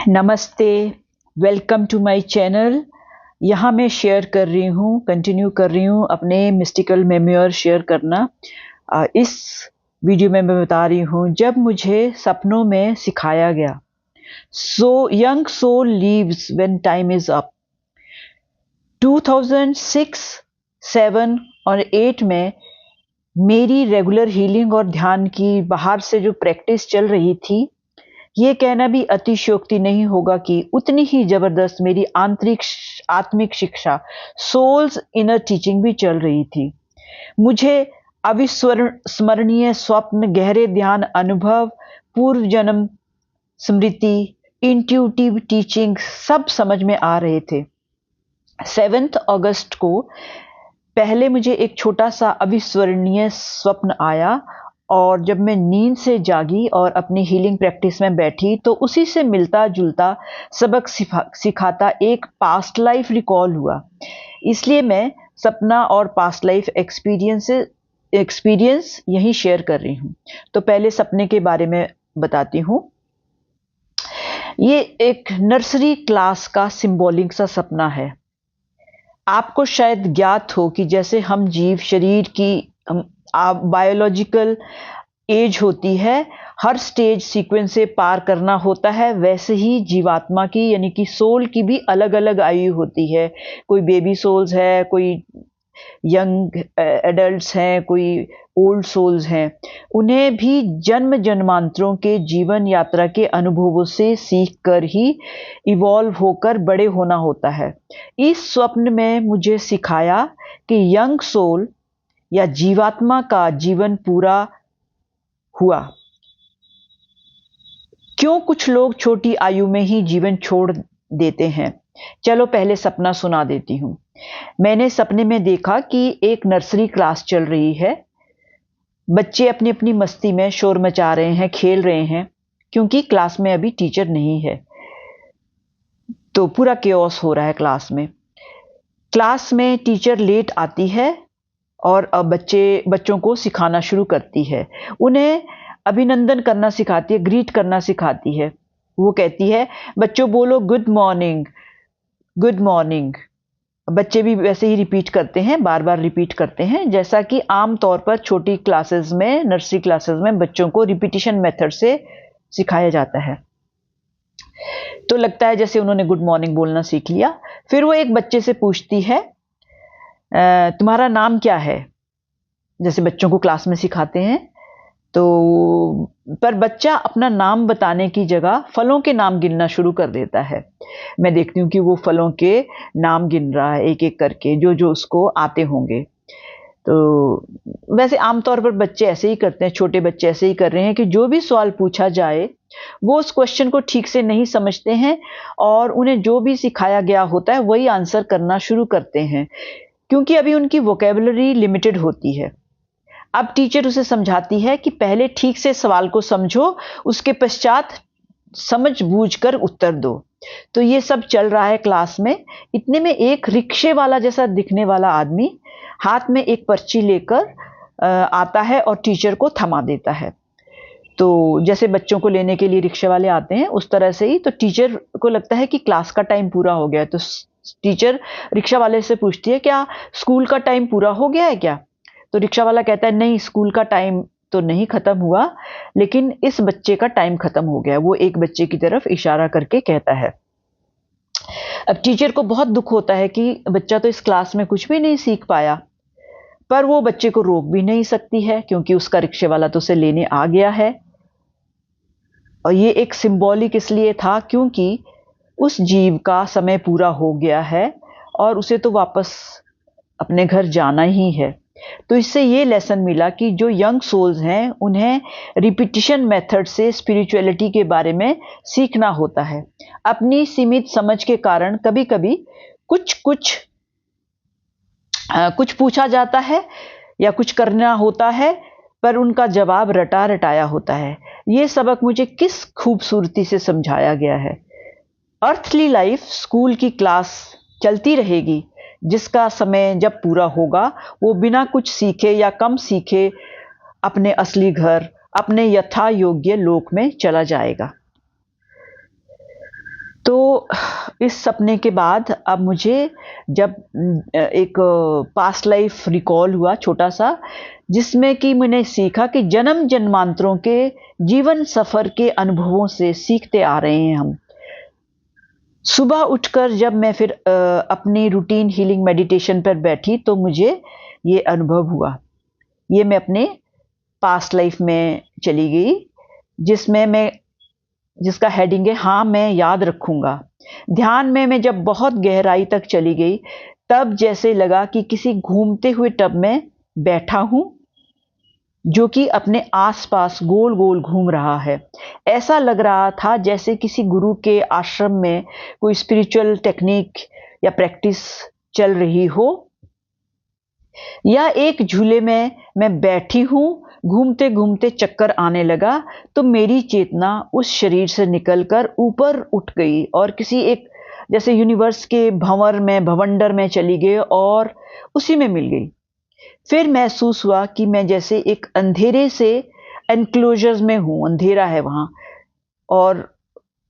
नमस्ते, welcome to my channel. यहाँ मैं कंटिन्यू कर रही हूँ अपने मिस्टिकल मेमोयर शेयर करना। इस वीडियो में मैं बता रही हूँ जब मुझे सपनों में सिखाया गया, so young soul leaves when time is up. 2006, 7 और 8 में मेरी रेगुलर हीलिंग और ध्यान की बाहर से जो प्रैक्टिस चल रही थी, ये कहना भी अतिशयोक्ति नहीं होगा कि उतनी ही जबरदस्त मेरी आत्मिक शिक्षा, सोल्स इनर टीचिंग भी चल रही थी। मुझे अविस्मरणीय स्वप्न, गहरे ध्यान अनुभव, पूर्व जन्म स्मृति, इंट्यूटिव टीचिंग सब समझ में आ रहे थे। 7 अगस्त को पहले मुझे एक छोटा सा अविस्मरणीय स्वप्न आया, और जब मैं नींद से जागी और अपनी हीलिंग प्रैक्टिस में बैठी तो उसी से मिलता जुलता सबक सिखाता एक पास्ट लाइफ रिकॉल हुआ। इसलिए मैं सपना और पास्ट लाइफ एक्सपीरियंस यही शेयर कर रही हूँ। तो पहले सपने के बारे में बताती हूँ। ये एक नर्सरी क्लास का सिंबॉलिक सा सपना है। आपको शायद ज्ञात हो कि जैसे हम जीव शरीर की बायोलॉजिकल एज होती है, हर स्टेज सीक्वेंस से पार करना होता है, वैसे ही जीवात्मा की यानी कि सोल की भी अलग अलग आयु होती है। कोई बेबी सोल्स है, कोई यंग एडल्ट्स हैं, कोई ओल्ड सोल्स हैं। उन्हें भी जन्म जन्मांतरों के जीवन यात्रा के अनुभवों से सीख कर ही इवॉल्व होकर बड़े होना होता है। इस स्वप्न में मुझे सिखाया कि यंग सोल या जीवात्मा का जीवन पूरा हुआ। क्यों कुछ लोग छोटी आयु में ही जीवन छोड़ देते हैं? चलो पहले सपना सुना देती हूँ। मैंने सपने में देखा कि एक नर्सरी क्लास चल रही है। बच्चे अपनी अपनी मस्ती में शोर मचा रहे हैं, खेल रहे हैं, क्योंकि क्लास में अभी टीचर नहीं है, तो पूरा केओस हो रहा है क्लास में। क्लास में टीचर लेट आती है और अब बच्चों को सिखाना शुरू करती है। उन्हें अभिनंदन करना सिखाती है, ग्रीट करना सिखाती है। वो कहती है, बच्चों बोलो गुड मॉर्निंग, गुड मॉर्निंग। बच्चे भी वैसे ही रिपीट करते हैं, बार बार रिपीट करते हैं, जैसा कि आम तौर पर छोटी क्लासेस में, नर्सरी क्लासेस में बच्चों को रिपीटिशन मेथड से सिखाया जाता है। तो लगता है जैसे उन्होंने गुड मॉर्निंग बोलना सीख लिया। फिर वो एक बच्चे से पूछती है, तुम्हारा नाम क्या है? जैसे बच्चों को क्लास में सिखाते हैं। तो पर बच्चा अपना नाम बताने की जगह फलों के नाम गिनना शुरू कर देता है। मैं देखती हूँ कि वो फलों के नाम गिन रहा है एक एक करके, जो जो उसको आते होंगे। तो वैसे आमतौर पर बच्चे ऐसे ही करते हैं, छोटे बच्चे ऐसे ही कर रहे हैं कि जो भी सवाल पूछा जाए वो उस क्वेश्चन को ठीक से नहीं समझते हैं, और उन्हें जो भी सिखाया गया होता है वही आंसर करना शुरू करते हैं, क्योंकि अभी उनकी वोकेबुलरी लिमिटेड होती है। अब टीचर उसे समझाती है कि पहले ठीक से सवाल को समझो, उसके पश्चात समझ बूझ कर उत्तर दो। तो ये सब चल रहा है क्लास में। इतने में एक रिक्शे वाला जैसा दिखने वाला आदमी हाथ में एक पर्ची लेकर आता है और टीचर को थमा देता है। तो जैसे बच्चों को लेने के लिए रिक्शे वाले आते हैं, उस तरह से ही तो टीचर को लगता है कि क्लास का टाइम पूरा हो गया है। तो टीचर रिक्शा वाले से पूछती है, क्या स्कूल का टाइम पूरा हो गया है क्या? तो रिक्शा वाला कहता है, नहीं, स्कूल का टाइम तो नहीं खत्म हुआ, लेकिन इस बच्चे का टाइम खत्म हो गया। वो एक बच्चे की तरफ इशारा करके कहता है। अब टीचर को बहुत दुख होता है कि बच्चा तो इस क्लास में कुछ भी नहीं सीख पाया, पर वो बच्चे को रोक भी नहीं सकती है, क्योंकि उसका रिक्शे वाला तो उसे लेने आ गया है। और ये एक सिंबॉलिक इसलिए था क्योंकि उस जीव का समय पूरा हो गया है और उसे तो वापस अपने घर जाना ही है। तो इससे ये लेसन मिला कि जो यंग सोल्स हैं, उन्हें रिपीटिशन मेथड से स्पिरिचुअलिटी के बारे में सीखना होता है। अपनी सीमित समझ के कारण कभी कभी कुछ पूछा जाता है या कुछ करना होता है, पर उनका जवाब रटा रटाया होता है। ये सबक मुझे किस खूबसूरती से समझाया गया है। अर्थली लाइफ, स्कूल की क्लास चलती रहेगी, जिसका समय जब पूरा होगा वो बिना कुछ सीखे या कम सीखे अपने असली घर, अपने यथा योग्य लोक में चला जाएगा। तो इस सपने के बाद अब मुझे जब एक पास्ट लाइफ रिकॉल हुआ छोटा सा, जिसमें कि मैंने सीखा कि जन्म जन्मांतरों के जीवन सफर के अनुभवों से सीखते आ रहे हैं हम। सुबह उठकर जब मैं फिर अपनी रूटीन हीलिंग मेडिटेशन पर बैठी तो मुझे ये अनुभव हुआ। ये मैं अपने पास्ट लाइफ में चली गई, जिसमें मैं जिसका हेडिंग है हाँ मैं याद रखूंगा। ध्यान में मैं जब बहुत गहराई तक चली गई, तब जैसे लगा कि किसी घूमते हुए टब में बैठा हूं, जो कि अपने आसपास गोल गोल घूम रहा है। ऐसा लग रहा था जैसे किसी गुरु के आश्रम में कोई स्पिरिचुअल टेक्निक या प्रैक्टिस चल रही हो, या एक झूले में मैं बैठी हूं, घूमते घूमते चक्कर आने लगा तो मेरी चेतना उस शरीर से निकलकर ऊपर उठ गई और किसी एक जैसे यूनिवर्स के भवंडर में चली गई और उसी में मिल गई। फिर महसूस हुआ कि मैं जैसे एक अंधेरे से एनक्लोजर में हूं, अंधेरा है वहां, और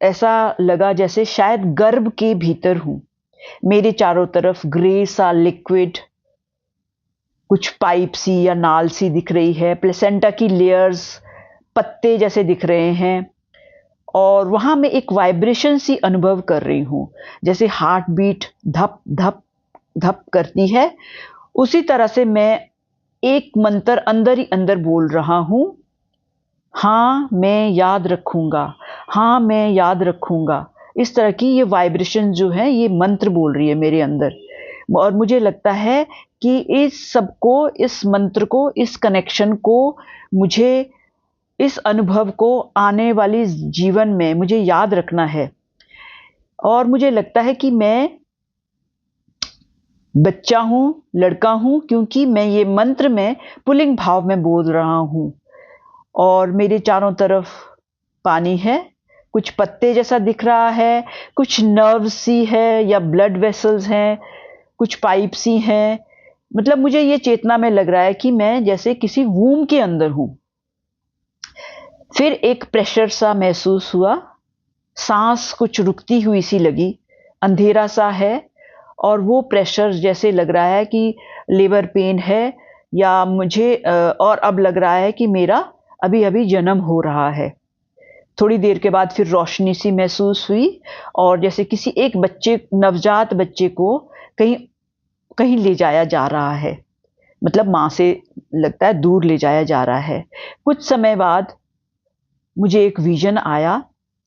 ऐसा लगा जैसे शायद गर्भ के भीतर हूं। मेरे चारों तरफ ग्रे सा लिक्विड, कुछ पाइप सी या नाल सी दिख रही है, प्लेसेंटा की लेयर्स पत्ते जैसे दिख रहे हैं, और वहां मैं एक वाइब्रेशन सी अनुभव कर रही हूं, जैसे हार्ट बीट धप धप धप करती है। उसी तरह से मैं एक मंत्र अंदर ही अंदर बोल रहा हूं, हाँ मैं याद रखूंगा, हाँ मैं याद रखूंगा। इस तरह की ये वाइब्रेशन जो है ये मंत्र बोल रही है मेरे अंदर, और मुझे लगता है कि इस सबको, इस मंत्र को, इस कनेक्शन को, मुझे इस अनुभव को आने वाली जीवन में मुझे याद रखना है। और मुझे लगता है कि मैं बच्चा हूं, लड़का हूं, क्योंकि मैं ये मंत्र में पुल्लिंग भाव में बोल रहा हूं और मेरे चारों तरफ पानी है, कुछ पत्ते जैसा दिख रहा है, कुछ नर्व सी है या ब्लड वेसल्स हैं, कुछ पाइप सी हैं। मतलब मुझे ये चेतना में लग रहा है कि मैं जैसे किसी वूम के अंदर हूं। फिर एक प्रेशर सा महसूस हुआ, सांस कुछ रुकती हुई सी लगी, अंधेरा सा है, और वो प्रेशर जैसे लग रहा है कि लेबर पेन है, या मुझे और अब लग रहा है कि मेरा अभी अभी जन्म हो रहा है। थोड़ी देर के बाद फिर रोशनी सी महसूस हुई, और जैसे किसी एक बच्चे, नवजात बच्चे को कहीं कहीं ले जाया जा रहा है, मतलब माँ से लगता है दूर ले जाया जा रहा है। कुछ समय बाद मुझे एक विजन आया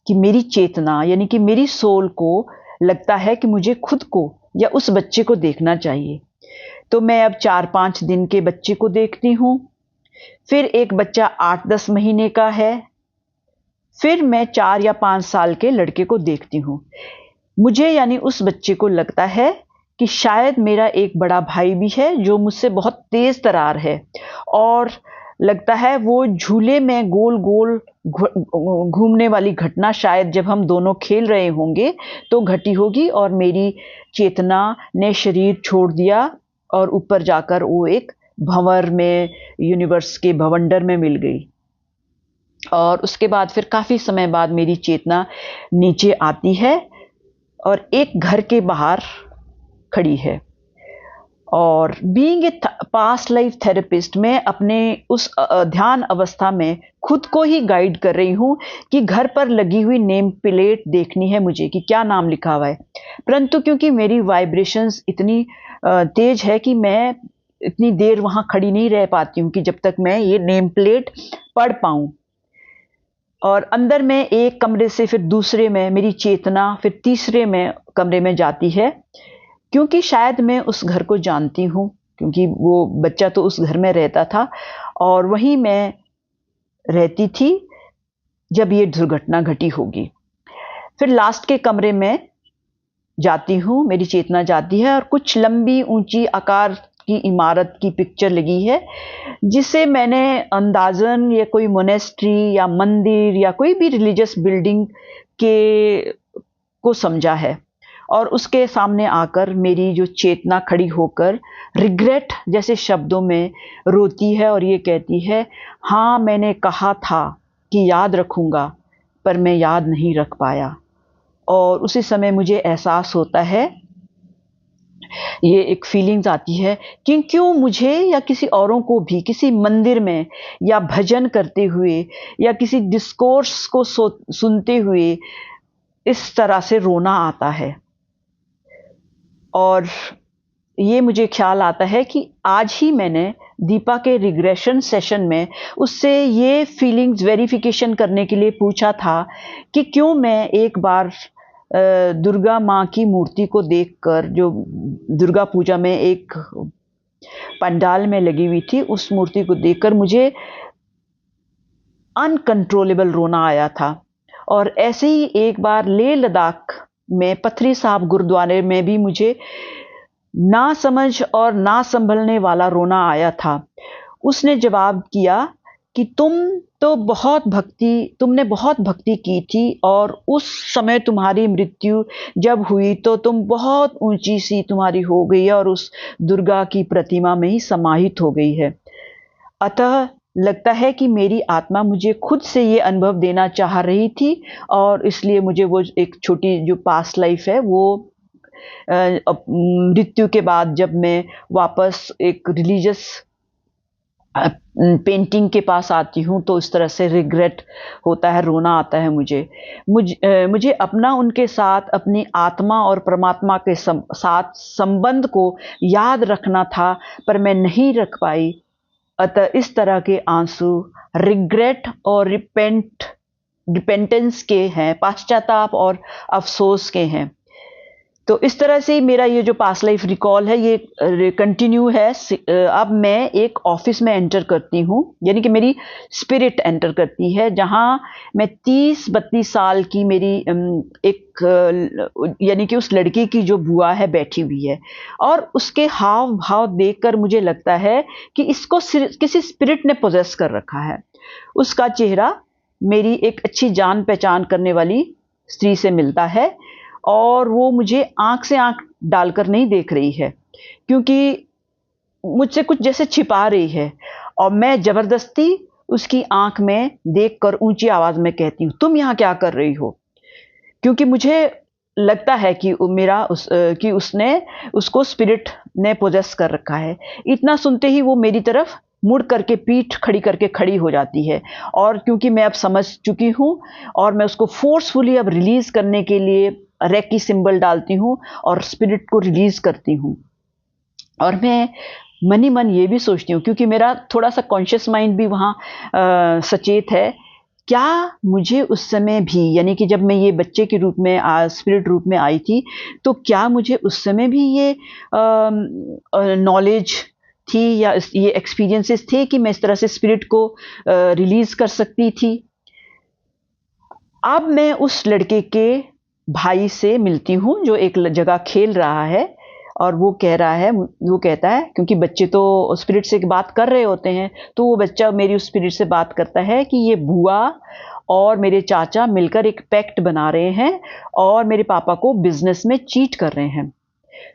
कि मेरी चेतना यानी कि मेरी सोल को लगता है कि मुझे खुद को या उस बच्चे को देखना चाहिए। तो मैं अब 4-5 दिन के बच्चे को देखती हूँ, फिर एक बच्चा 8-10 महीने का है, फिर मैं 4 या 5 साल के लड़के को देखती हूँ। मुझे यानी उस बच्चे को लगता है कि शायद मेरा एक बड़ा भाई भी है जो मुझसे बहुत तेज तरार है, और लगता है वो झूले में गोल गोल घूमने वाली घटना शायद जब हम दोनों खेल रहे होंगे तो घटी होगी, और मेरी चेतना ने शरीर छोड़ दिया और ऊपर जाकर वो एक भंवर में, यूनिवर्स के भवंडर में मिल गई। और उसके बाद फिर काफ़ी समय बाद मेरी चेतना नीचे आती है और एक घर के बाहर खड़ी है। और being a past life therapist, मैं अपने उस ध्यान अवस्था में खुद को ही गाइड कर रही हूँ कि घर पर लगी हुई नेम प्लेट देखनी है मुझे कि क्या नाम लिखा हुआ है। परंतु क्योंकि मेरी वाइब्रेशंस इतनी तेज है कि मैं इतनी देर वहाँ खड़ी नहीं रह पाती हूँ कि जब तक मैं ये नेम प्लेट पढ़ पाऊँ। और अंदर में एक कमरे से फिर दूसरे में मेरी चेतना फिर तीसरे में कमरे में जाती है, क्योंकि शायद मैं उस घर को जानती हूँ, क्योंकि वो बच्चा तो उस घर में रहता था और वहीं मैं रहती थी जब ये दुर्घटना घटी होगी। फिर लास्ट के कमरे में जाती हूँ, मेरी चेतना जाती है और कुछ लंबी ऊंची आकार की इमारत की पिक्चर लगी है, जिसे मैंने अंदाजन ये कोई मोनेस्ट्री या मंदिर या कोई भी रिलीजियस बिल्डिंग के को समझा है। और उसके सामने आकर मेरी जो चेतना खड़ी होकर रिग्रेट जैसे शब्दों में रोती है और ये कहती है, हाँ मैंने कहा था कि याद रखूंगा, पर मैं याद नहीं रख पाया। और उसी समय मुझे एहसास होता है, ये एक फीलिंग्स आती है कि क्यों मुझे या किसी औरों को भी किसी मंदिर में या भजन करते हुए या किसी डिस्कोर्स को सुनते हुए इस तरह से रोना आता है। और ये मुझे ख्याल आता है कि आज ही मैंने दीपा के रिग्रेशन सेशन में उससे ये फीलिंग्स वेरिफिकेशन करने के लिए पूछा था कि क्यों मैं एक बार दुर्गा माँ की मूर्ति को देखकर, जो दुर्गा पूजा में एक पंडाल में लगी हुई थी, उस मूर्ति को देखकर मुझे अनकंट्रोलेबल रोना आया था। और ऐसे ही एक बार लेह लद्दाख में पथरी साहब गुरुद्वारे में भी मुझे ना समझ और ना संभलने वाला रोना आया था। उसने जवाब किया कि तुमने बहुत भक्ति की थी और उस समय तुम्हारी मृत्यु जब हुई तो तुम बहुत ऊंची सी तुम्हारी हो गई है और उस दुर्गा की प्रतिमा में ही समाहित हो गई है। अतः लगता है कि मेरी आत्मा मुझे खुद से ये अनुभव देना चाह रही थी और इसलिए मुझे वो एक छोटी जो पास्ट लाइफ है वो मृत्यु के बाद जब मैं वापस एक रिलीजियस पेंटिंग के पास आती हूँ तो इस तरह से रिग्रेट होता है, रोना आता है मुझे अपना उनके साथ अपनी आत्मा और परमात्मा के साथ संबंध को याद रखना था, पर मैं नहीं रख पाई। अतः इस तरह के आंसू रिग्रेट और रिपेंटेंस के हैं, पश्चाताप और अफसोस के हैं। तो इस तरह से मेरा ये जो पास्ट लाइफ रिकॉल है ये कंटिन्यू है। अब मैं एक ऑफिस में एंटर करती हूँ, यानी कि मेरी स्पिरिट एंटर करती है, जहाँ मैं 30-32 साल की मेरी यानी कि उस लड़की की जो बुआ है बैठी हुई है, और उसके हाव भाव देखकर मुझे लगता है कि इसको किसी स्पिरिट ने पोजेस कर रखा है। उसका चेहरा मेरी एक अच्छी जान पहचान करने वाली स्त्री से मिलता है और वो मुझे आंख से आंख डालकर नहीं देख रही है, क्योंकि मुझसे कुछ जैसे छिपा रही है, और मैं जबरदस्ती उसकी आंख में देखकर ऊंची आवाज में कहती हूँ, तुम यहाँ क्या कर रही हो? क्योंकि मुझे लगता है कि उसको स्पिरिट ने पोजेस कर रखा है। इतना सुनते ही वो मेरी तरफ मुड़ करके पीठ खड़ी करके खड़ी हो जाती है, और क्योंकि मैं अब समझ चुकी हूँ और मैं उसको फोर्सफुली अब रिलीज करने के लिए रेकी सिंबल डालती हूँ और स्पिरिट को रिलीज करती हूँ। और मैं मनी मन ये भी सोचती हूँ, क्योंकि मेरा थोड़ा सा कॉन्शियस माइंड भी वहाँ सचेत है, क्या मुझे उस समय भी, यानी कि जब मैं ये बच्चे के रूप में स्पिरिट रूप में आई थी, तो क्या मुझे उस समय भी ये नॉलेज थी या ये एक्सपीरियंसेस थे कि मैं इस तरह से स्पिरिट को रिलीज कर सकती थी? अब मैं उस लड़के के भाई से मिलती हूँ जो एक जगह खेल रहा है, और वो कहता है, क्योंकि बच्चे तो स्पिरिट से बात कर रहे होते हैं, तो वो बच्चा मेरी उस स्पिरिट से बात करता है कि ये बुआ और मेरे चाचा मिलकर एक पैक्ट बना रहे हैं और मेरे पापा को बिजनेस में चीट कर रहे हैं।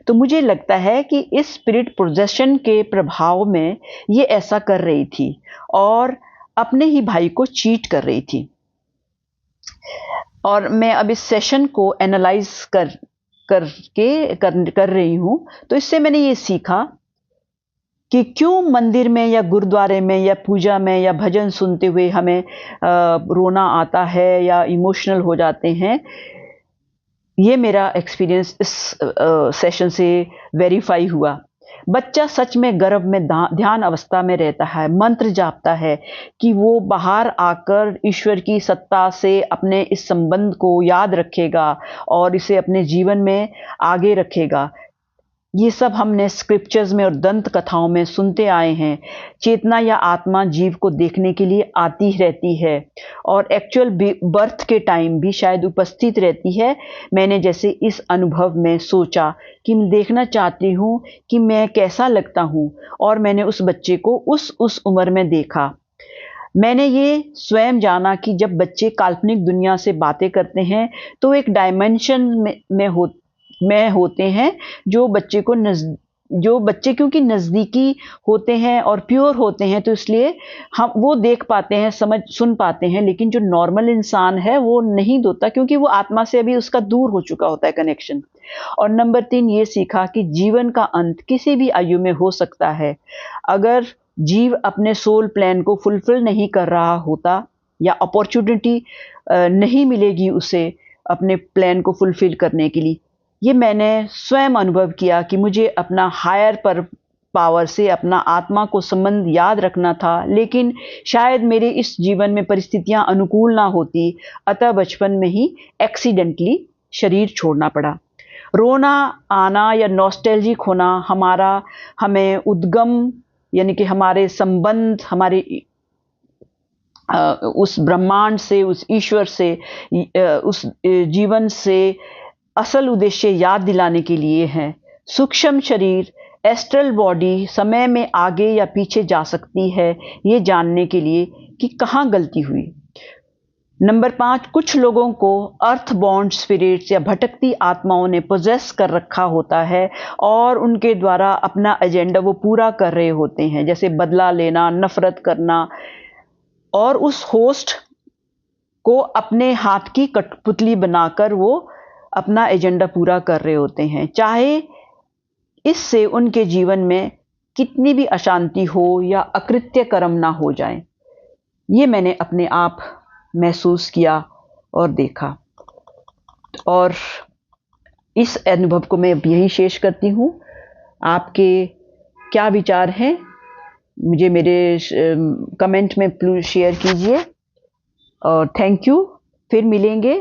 तो मुझे लगता है कि इस स्पिरिट पोजेशन के प्रभाव में ये ऐसा कर रही थी और अपने ही भाई को चीट कर रही थी। और मैं अब इस सेशन को एनालाइज कर रही हूं, तो इससे मैंने ये सीखा कि क्यों मंदिर में या गुरुद्वारे में या पूजा में या भजन सुनते हुए हमें रोना आता है या इमोशनल हो जाते हैं। ये मेरा एक्सपीरियंस इस सेशन से वेरीफाई हुआ। बच्चा सच में गर्भ में ध्यान अवस्था में रहता है, मंत्र जापता है कि वो बाहर आकर ईश्वर की सत्ता से अपने इस संबंध को याद रखेगा और इसे अपने जीवन में आगे रखेगा। ये सब हमने स्क्रिप्चर्स में और दंत कथाओं में सुनते आए हैं। चेतना या आत्मा जीव को देखने के लिए आती रहती है और एक्चुअल बर्थ के टाइम भी शायद उपस्थित रहती है। मैंने जैसे इस अनुभव में सोचा कि मैं देखना चाहती हूँ कि मैं कैसा लगता हूँ, और मैंने उस बच्चे को उस उम्र में देखा। मैंने ये स्वयं जाना कि जब बच्चे काल्पनिक दुनिया से बातें करते हैं तो एक डायमेंशन में होते हैं जो बच्चे को जो बच्चे क्योंकि नज़दीकी होते हैं और प्योर होते हैं, तो इसलिए हम वो देख पाते हैं, सुन पाते हैं, लेकिन जो नॉर्मल इंसान है वो नहीं होता, क्योंकि वो आत्मा से अभी उसका दूर हो चुका होता है कनेक्शन। और नंबर 3 ये सीखा कि जीवन का अंत किसी भी आयु में हो सकता है। अगर जीव अपने सोल प्लान को फुलफिल नहीं कर रहा होता या अपॉर्चुनिटी नहीं मिलेगी उसे अपने प्लान को फुलफिल करने के लिए। ये मैंने स्वयं अनुभव किया कि मुझे अपना हायर पर पावर से अपना आत्मा को संबंध याद रखना था, लेकिन शायद मेरे इस जीवन में परिस्थितियां अनुकूल ना होती, अतः बचपन में ही एक्सीडेंटली शरीर छोड़ना पड़ा। रोना आना या नॉस्टैल्जिक होना हमें उद्गम यानी कि हमारे संबंध, हमारे उस ब्रह्मांड से, उस ईश्वर से, उस जीवन से असल उद्देश्य याद दिलाने के लिए है। सूक्ष्म शरीर, एस्ट्रल बॉडी समय में आगे या पीछे जा सकती है, ये जानने के लिए कि कहाँ गलती हुई। नंबर 5, कुछ लोगों को अर्थ बॉन्ड स्पिरिट्स या भटकती आत्माओं ने पोजेस कर रखा होता है और उनके द्वारा अपना एजेंडा वो पूरा कर रहे होते हैं, जैसे बदला लेना, नफरत करना, और उस होस्ट को अपने हाथ की कठपुतली बनाकर वो अपना एजेंडा पूरा कर रहे होते हैं, चाहे इससे उनके जीवन में कितनी भी अशांति हो या अकृत्य कर्म ना हो जाए। ये मैंने अपने आप महसूस किया और देखा, और इस अनुभव को मैं यही शेष करती हूँ। आपके क्या विचार हैं, मुझे मेरे कमेंट में प्लीज शेयर कीजिए, और थैंक यू। फिर मिलेंगे